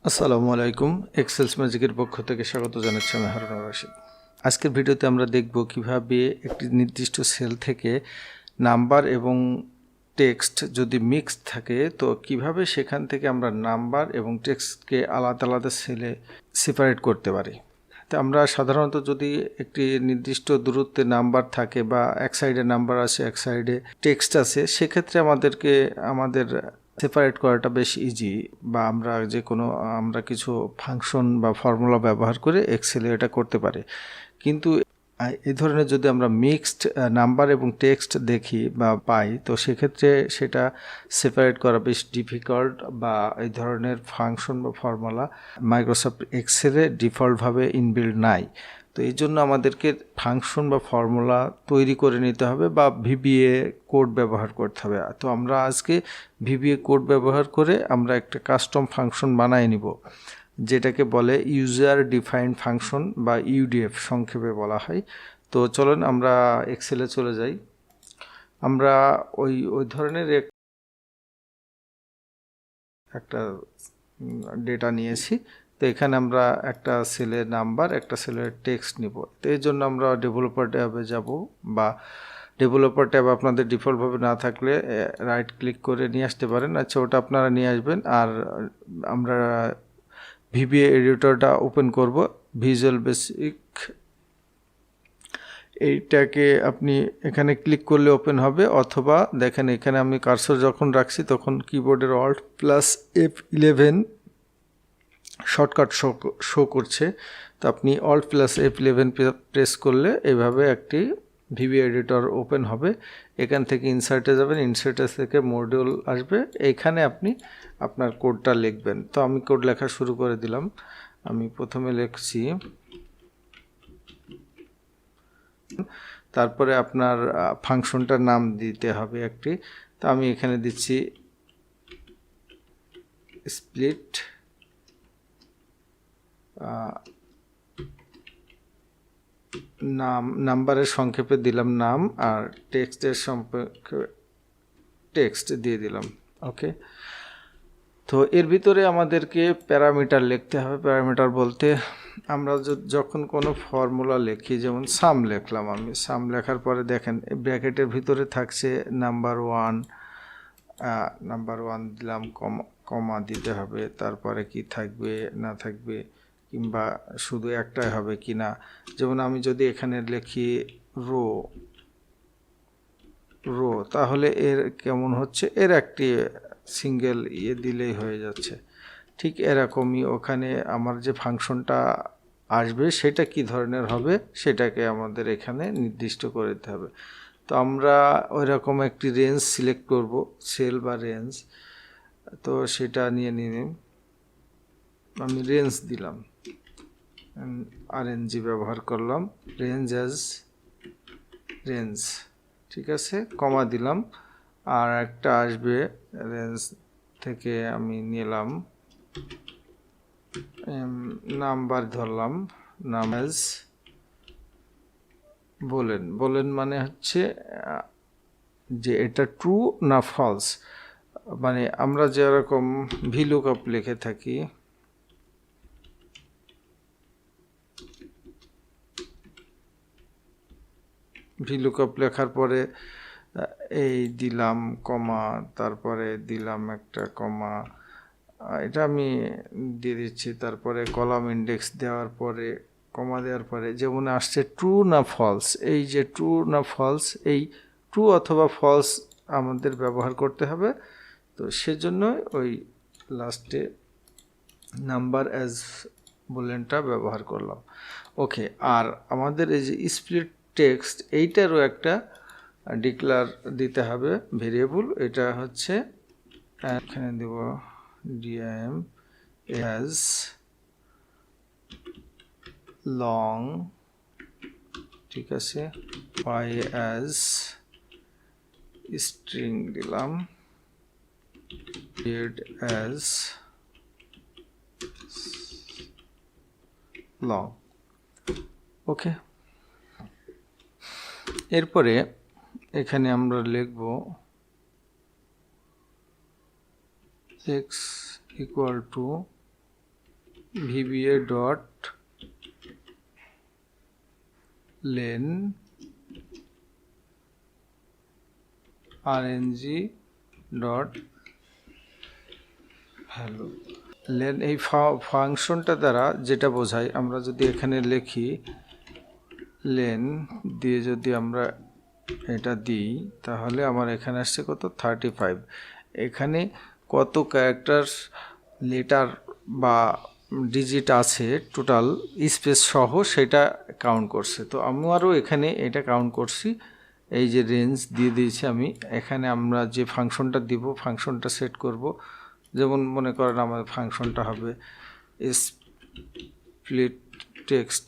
আসসালামু আলাইকুম। এক্সেলস ম্যাজিকের পক্ষ থেকে স্বাগত জানাচ্ছি আমি হারুন রশিদ। আজকের ভিডিওতে আমরা দেখব কিভাবে একটি নির্দিষ্ট সেল থেকে নাম্বার এবং টেক্সট যদি মিক্সড থাকে তো কিভাবে সেখান থেকে আমরা নাম্বার এবং টেক্সটকে আলাদা আলাদা সেলে সেপারেট করতে পারি। তো আমরা সাধারণত যদি একটি নির্দিষ্ট দূরত্বে নাম্বার থাকে বা এক সাইডে নাম্বার আছে এক সাইডে টেক্সট আছে, সেক্ষেত্রে আমাদের সেপারেট করাটা বেশ ইজি, বা আমরা কিছু ফাংশন বা ফর্মুলা ব্যবহার করে এক্সেলে এটা করতে পারি। কিন্তু এই ধরনের যদি আমরা মিক্সড নাম্বার এবং টেক্সট দেখি বা পাই, তো সেক্ষেত্রে সেটা সেপারেট করা বেশ ডিফিকাল্ট, বা এই ধরনের ফাংশন বা ফর্মুলা মাইক্রোসফট এক্সেলে ডিফল্টভাবে ইনবিল্ড নাই। তো এই জন্য আমাদেরকে ফাংশন বা ফর্মুলা তৈরি করে নিতে হবে বা ভিবিএ কোড ব্যবহার করতে হবে। তো আমরা আজকে ভিবিএ কোড ব্যবহার করে আমরা একটা কাস্টম ফাংশন বানিয়ে নিব, যেটাকে বলে ইউজার ডিফাইন্ড ফাংশন বা ইউডিএফ সংক্ষেপে বলা হয়। তো চলুন আমরা এক্সেলে চলে যাই। আমরা ওই ধরনের একটা ডেটা নিয়েছি। তো এখানে আমরা একটা সেলের নাম্বার, একটা সেলের টেক্সট নিব। তো এই জন্য আমরা ডেভেলপার ট্যাবে যাব, বা ডেভেলপার ট্যাব আপনাদের ডিফল্টভাবে না থাকলে রাইট ক্লিক করে নিয়ে আসতে পারেন। আচ্ছা, ওটা আপনারা নিয়ে আসবেন। আর আমরা ভিবিএ এডিটরটা ওপেন করব, ভিজুয়াল বেসিক। এইটাকে আপনি এখানে ক্লিক করলে ওপেন হবে, অথবা দেখেন এখানে আমি কার্সর যখন রাখছি তখন কিবোর্ডের Alt+F11 শর্টকাট শো করছে। তো আপনি Alt+F11 প্রেস করলে এভাবে একটি ভিবিএ এডিটর ওপেন হবে। এখান থেকে ইনসার্টে যাবেন, ইনসার্টে থেকে মডিউল আসবে, এইখানে আপনি আপনার কোডটা লিখবেন। তো আমি কোড লেখা শুরু করে দিলাম। আমি প্রথমে লিখছি, তারপরে আপনার ফাংশনটার নাম দিতে হবে একটি। তো আমি এখানে দিচ্ছি স্প্লিট নাম্বারের সংক্ষেপে দিলাম নাম, আর টেক্সটের সম্পর্কে টেক্সট দিয়ে দিলাম। ওকে, তো এর ভিতরে আমাদেরকে প্যারামিটার লিখতে হবে। প্যারামিটার বলতে আমরা যখন কোনো ফর্মুলা লিখি, যেমন সাম লিখলাম, আমি সাম লেখার পরে দেখেন ব্র্যাকেটের ভিতরে থাকছে নাম্বার ওয়ান দিলাম, কমা দিতে হবে, তারপরে কি থাকবে না থাকবে, কিংবা শুধু একটাই হবে কি না। যেমন আমি যদি এখানে লিখি রো, তাহলে এর কেমন হচ্ছে, এর একটি সিঙ্গেল দিলেই হয়ে যাচ্ছে। ঠিক এরকমই ওখানে আমার যে ফাংশনটা আসবে সেটা কি ধরনের হবে সেটাকে আমাদের এখানে নির্দিষ্ট করে দিতে হবে। তো আমরা ওই রকম একটি রেঞ্জ সিলেক্ট করব, সেল বা রেঞ্জ। তো সেটা নিয়ে নিলাম, আমি রেঞ্জ দিলাম, আরএনজি ব্যবহার করলাম, রেঞ্জ অ্যাজ রেঞ্জ, ঠিক আছে, কমা দিলাম। আর একটা আসবে রেঞ্জ থেকে আমি নিলাম নাম্বার, ধরলাম নাম অ্যাজ বলেন মানে হচ্ছে যে এটা ট্রু না ফলস, মানে আমরা যেরকম ভিলুকআপ লিখে থাকি, ভিলুকআপ লেখার পরে এই দিলাম কমা, তারপরে দিলাম একটা কমা, এটা আমি দিয়ে দিচ্ছি। তারপরে কলাম ইন্ডেক্স দেওয়ার পরে কমা দেওয়ার পরে যেমন আসছে ট্রু না ফলস, এই যে ট্রু না ফলস, এই ট্রু অথবা ফলস আমাদের ব্যবহার করতে হবে। তো সেজন্য ওই লাস্টে নাম্বার অ্যাজ বুলেনটা ব্যবহার করলাম। ওকে, আর আমাদের এই যে স্প্লিট টেক্সট, এইটারও একটা ডিক্লার দিতে হবে ভেরিয়েবল। এটা হচ্ছে এখানে দেব dim as লং, ঠিক আছে, y as স্ট্রিং দিলাম, period as লং। ওকে, এরপরে এখানে আমরা লিখব x equal to vba dot lane rng dot value. Lane এই ফাংশনটা দ্বারা যেটা বোঝায়, আমরা যদি এখানে লিখি লেন দিয়ে যদি আমরা এটা দিই তাহলে আমার এখানে আসছে কত 35। এখানে কত ক্যারেক্টার লেটার বা ডিজিট আছে টোটাল স্পেস সহ সেটা কাউন্ট করছে। তো আমারও এখানে এটা কাউন্ট করছি, এই যে রেঞ্জ দিয়ে দিয়েছি আমি। এখানে আমরা যে ফাংশনটা দিব ফাংশনটা সেট করব, যেমন মনে করেন আমাদের ফাংশনটা হবে স্প্লিট টেক্সট,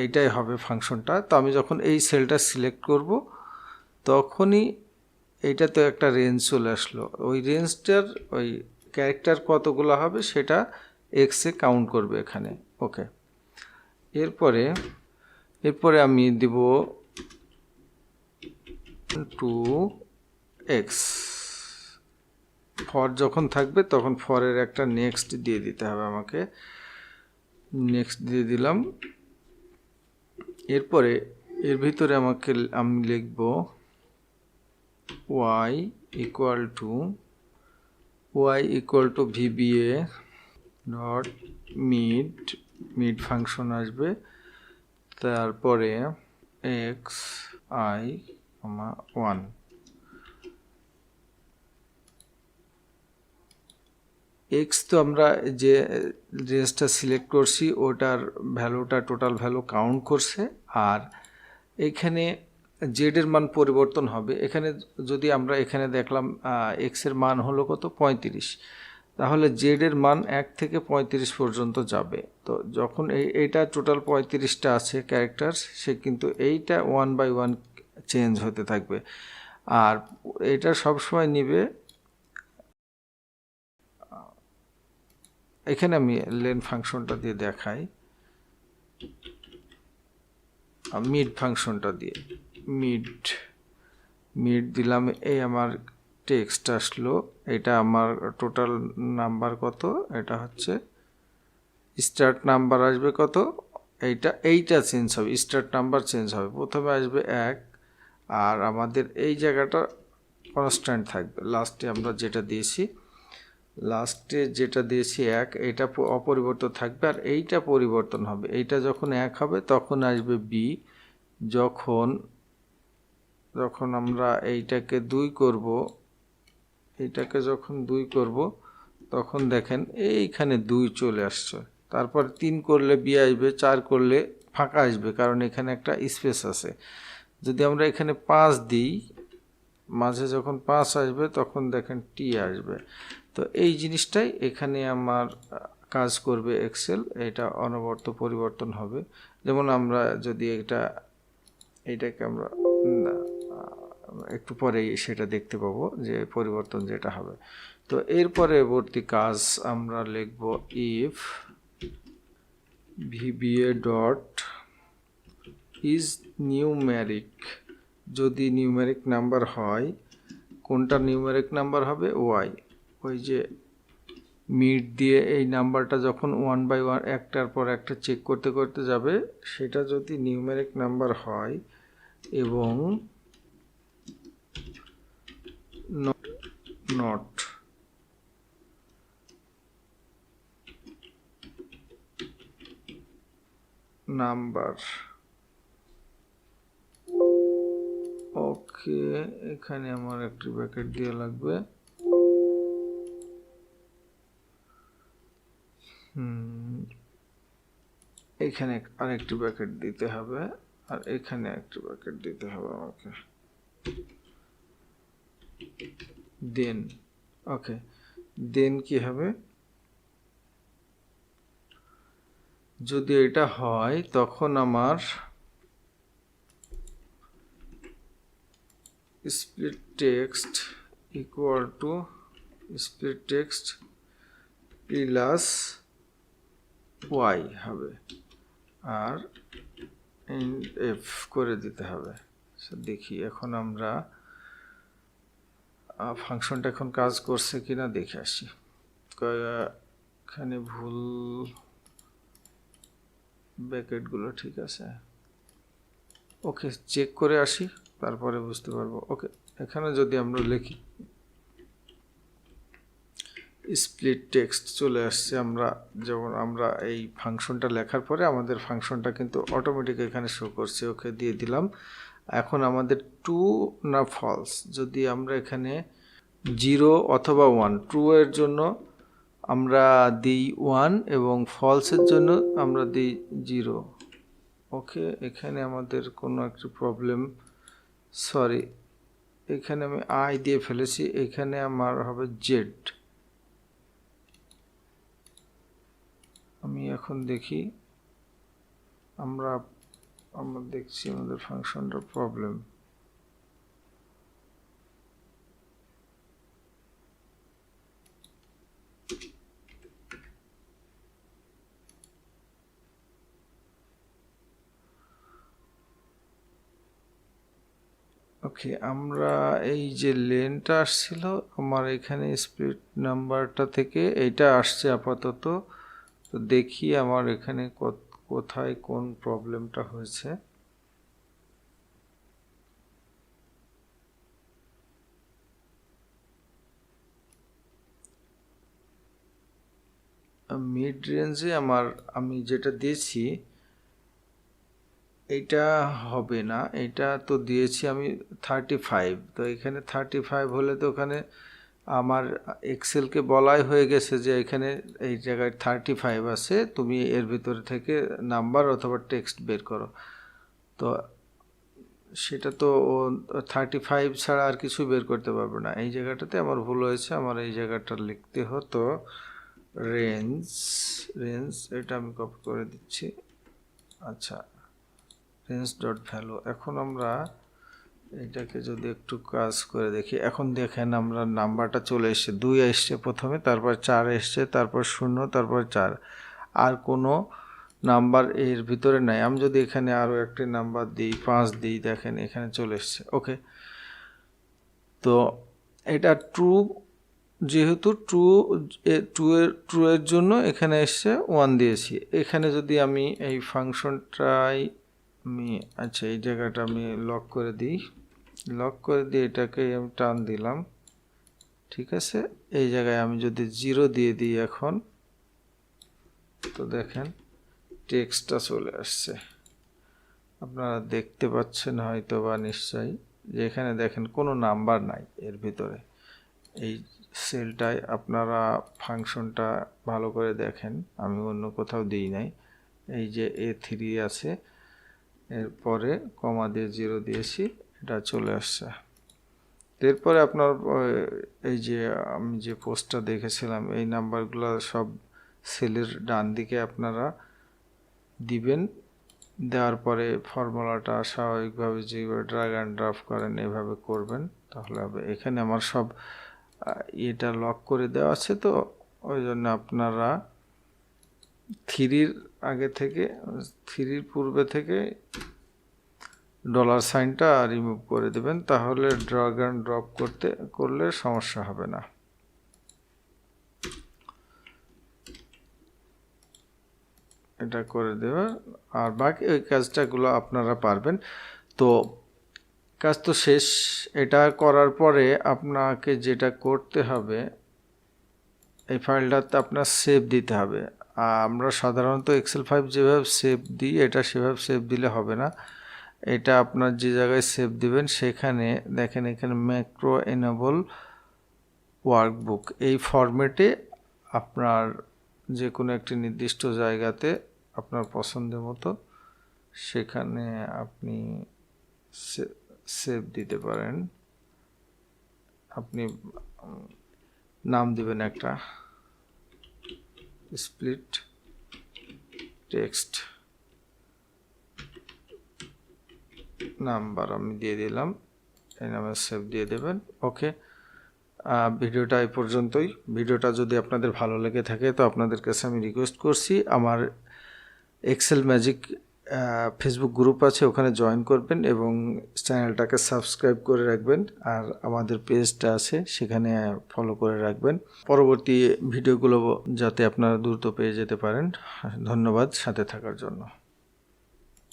এইটাই হবে ফাংশনটা। তো আমি যখন এই সেলটা সিলেক্ট করব তখনই এইটাতে একটা রেঞ্জ চলে আসলো, ওই রেঞ্জটার ওই ক্যারেক্টার কতগুলো হবে সেটা এক্সে কাউন্ট করবে এখানে। ওকে, এরপরে আমি দিব 2x। ফর যখন থাকবে তখন ফরের একটা নেক্সট দিয়ে দিতে হবে আমাকে, নেক্সট দিয়ে দিলাম। এরপরে এর ভিতরে আমি লিখব y equal to vba dot mid function আসবে, তারপরে xi, 1। এক্স তো আমরা যে রেঞ্জটা সিলেক্ট করছি ওটার ভ্যালুটা টোটাল ভ্যালু কাউন্ট করছে, আর এখানে জেডের মান পরিবর্তন হবে। এখানে যদি আমরা এখানে দেখলাম এক্সের মান হলো কত 35, তাহলে জেডের মান 1 থেকে 35 পর্যন্ত যাবে। তো যখন এইটা টোটাল 35টা আছে ক্যারেক্টার, সে কিন্তু এইটা 1 বাই 1 চেঞ্জ হতে থাকবে, আর এটা সবসময় নিবে। এখানে আমি লেন ফাংশনটা দিয়ে দেখাই, মিড ফাংশনটা দিয়ে মিড দিলাম, এই আমার টেক্সট আসলো। এটা আমার টোটাল নাম্বার কত, এটা হচ্ছে স্টার্ট নাম্বার আসবে কত, এইটা চেঞ্জ হবে, স্টার্ট নাম্বার চেঞ্জ হবে। প্রথমে আসবে 1, আর আমাদের এই জায়গাটা কনস্ট্যান্ট থাকবে। লাস্টে যেটা দিয়েছি 1, এটা অপরিবর্তিত থাকবে, আর এইটা পরিবর্তন হবে। এইটা যখন 1 হবে তখন আসবে বি। যখন আমরা এইটাকে 2 করব, তখন দেখেন এইখানে 2 চলে আসছে। তারপর 3 করলে বি আসবে, 4 করলে ফাঁকা আসবে, কারণ এখানে একটা স্পেস আছে। যদি আমরা এখানে 5 দিই, মাঝে যখন 5 আসবে তখন দেখেন টি আসবে। তো এই জিনিসটাই এখানে আমার কাজ করবে এক্সেল, এটা অনবরত পরিবর্তন হবে। যেমন আমরা যদি এইটাকে আমরা একটু পরেই সেটা দেখতে পাবো যে পরিবর্তন যেটা হবে। তো এর পরবর্তী কাজ আমরা লিখব if vba dot is numeric. যদি নিউমেরিক নাম্বার হয়, কোনটা নিউমেরিক নাম্বার হবে, ওয়াই। ওই যে মিড দিয়ে এই নাম্বারটা যখন 1 বাই 1 একটার পর একটা চেক করতে করতে যাবে, সেটা যদি নিউমেরিক নাম্বার হয় এবং নট নাম্বার। ওকে, এখানে আমার একটি ব্র্যাকেট দেওয়া লাগবে। এখানে আরেকটি ব্র্যাকেট দিতে হবে, আর এখানে একটি ব্র্যাকেট দিতে হবে আমাকে। দেন ওকে, দেন কি হবে, যদি এটা হয় তখন আমার split text equal to split text plus Y হবে, আর এফ করে দিতে হবে। দেখি এখন আমরা ফাংশনটা এখন কাজ করছে কিনা দেখে আসি। এখানে ভুল ব্র্যাকেটগুলো ঠিক আছে। ওকে, চেক করে আসি, তারপরে বুঝতে পারবো। ওকে, এখানে যদি আমরা লিখি স্প্লিট টেক্সট চলে আসছে। যেমন আমরা এই ফাংশনটা লেখার পরে আমাদের ফাংশনটা কিন্তু অটোমেটিক এখানে শো করছে। ওকে দিয়ে দিলাম। এখন আমাদের ট্রু না ফলস, যদি আমরা এখানে 0 অথবা 1, ট্রু এর জন্য আমরা দিই 1 এবং ফলসের জন্য আমরা দিই 0। ওকে, এখানে আমাদের কোনো একটা প্রবলেম, সরি, এখানে আমি আই দিয়ে ফেলেছি, এখানে আমার হবে জেড। আমি এখন দেখি, আমরা দেখছি আমাদের ফাংশনটার প্রবলেম। ওকে, আমরা এই যে লেনটা আসছিল আমার এখানে স্প্লিট নাম্বারটা থেকে এইটা আসছে আপাতত। তো দেখি আমার এখানে কোথায় কোন প্রবলেমটা হয়েছে। মিড রেঞ্জে আমি যেটা দিয়েছি এইটা হবে না, এটা তো দিয়েছি আমি 35। তো এখানে 35 হলে তো ওখানে আমার এক্সেলকে বলাই হয়ে গেছে যে এখানে এই জায়গায় 35 আছে, তুমি এর ভিতরে থেকে নাম্বার অথবা টেক্সট বের করো। তো সেটা তো 35 ছাড়া আর কিছু বের করতে পারবে না। এই জায়গাটাতে আমার ভুল হয়েছে, আমার এই জায়গাটা লিখতে হতো রেঞ্জ। এটা আমি কপি করে দিচ্ছি। আচ্ছা, রেঞ্জ ডট ভ্যালু। এখন আমরা এটাকে যদি একটু কাজ করে দেখি, এখন দেখেন আমরা নাম্বারটা চলে এসছে, 2 এসছে প্রথমে, তারপর 4 এসছে, তারপর 0, তারপর 4। আর কোনো নাম্বার এর ভিতরে নাই। আমি যদি এখানে আরও একটি নাম্বার দিই, 5 দিই, দেখেন এখানে চলে এসছে। ওকে, তো এটা ট্রু, যেহেতু ট্রু এর জন্য এখানে এসছে 1 দিয়েছি। এখানে যদি আমি এই ফাংশনটাই আচ্ছা, এই জায়গাটা আমি লক করে দিই, এটাকে আমি টান দিলাম, ঠিক আছে। এই জায়গায় আমি যদি 0 দিয়ে দিই এখন, তো দেখেন টেক্সটটা চলে আসছে। আপনারা দেখতে পাচ্ছেন হয়তো বা নিশ্চয়ই যে এখানে দেখেন কোনো নাম্বার নাই এর ভিতরে। এই সেলটায় আপনারা ফাংশনটা ভালো করে দেখেন, আমি অন্য কোথাও দিই নাই। এই যে A3 আছে, এরপরে কমা দিয়ে 0 দিয়েছি, এটা চলে আসছে। এরপরে আপনার এই যে আমি যে পোস্টটা দেখেছিলাম, এই নাম্বারগুলো সব সেলের ডান দিকে আপনারা দিবেন। দেওয়ার পরে ফর্মুলাটা স্বাভাবিকভাবে যেভাবে ড্র্যাগ অ্যান্ড ড্রপ করেন এভাবে করবেন, তাহলে হবে। এখানে আমার সব এটা লক করে দেওয়া আছে, তো ওই জন্য আপনারা 3-র আগে থেকে, 3-র পূর্বে থেকে $সাইনটা রিমুভ করে দেবেন, তাহলে ড্র্যাগ অ্যান্ড ড্রপ করলে সমস্যা হবে না। এটা করে দেবেন, আর বাকি ওই কাজটাগুলো আপনারা পারবেন। তো কাজ তো শেষ। এটা করার পরে আপনাকে যেটা করতে হবে, এই ফাইলটাতে আপনার সেভ দিতে হবে। আমরা সাধারণত এক্সেল 5 যেভাবে সেভ দিই, এটা সেভাবে সেভ দিলে হবে না। এটা আপনার যে জায়গায় সেভ দিবেন সেখানে দেখেন, এখানে ম্যাক্রো এনেবল ওয়ার্কবুক, এই ফরম্যাটে আপনার যে কোনো একটি নির্দিষ্ট জায়গাতে আপনার পছন্দের মতো সেখানে আপনি সেভ দিতে পারেন। আপনি নাম দিবেন একটা স্প্লিট টেক্সট নাম্বার, আমি দিয়ে দিলাম, এই নামে সেভ দিয়ে দেবেন। ওকে, ভিডিওটা এই পর্যন্তই। ভিডিওটা যদি আপনাদের ভালো লেগে থাকে তো আপনাদের কাছে আমি রিকোয়েস্ট করছি, আমার এক্সেল ম্যাজিক ফেসবুক গ্রুপ আছে, ওখানে জয়েন করবেন এবং চ্যানেলটাকে সাবস্ক্রাইব করে রাখবেন। আর আমাদের পেজটা আছে, সেখানে ফলো করে রাখবেন, পরবর্তী ভিডিওগুলো যাতে আপনারা দ্রুত পেয়ে যেতে পারেন। ধন্যবাদ সাথে থাকার জন্য।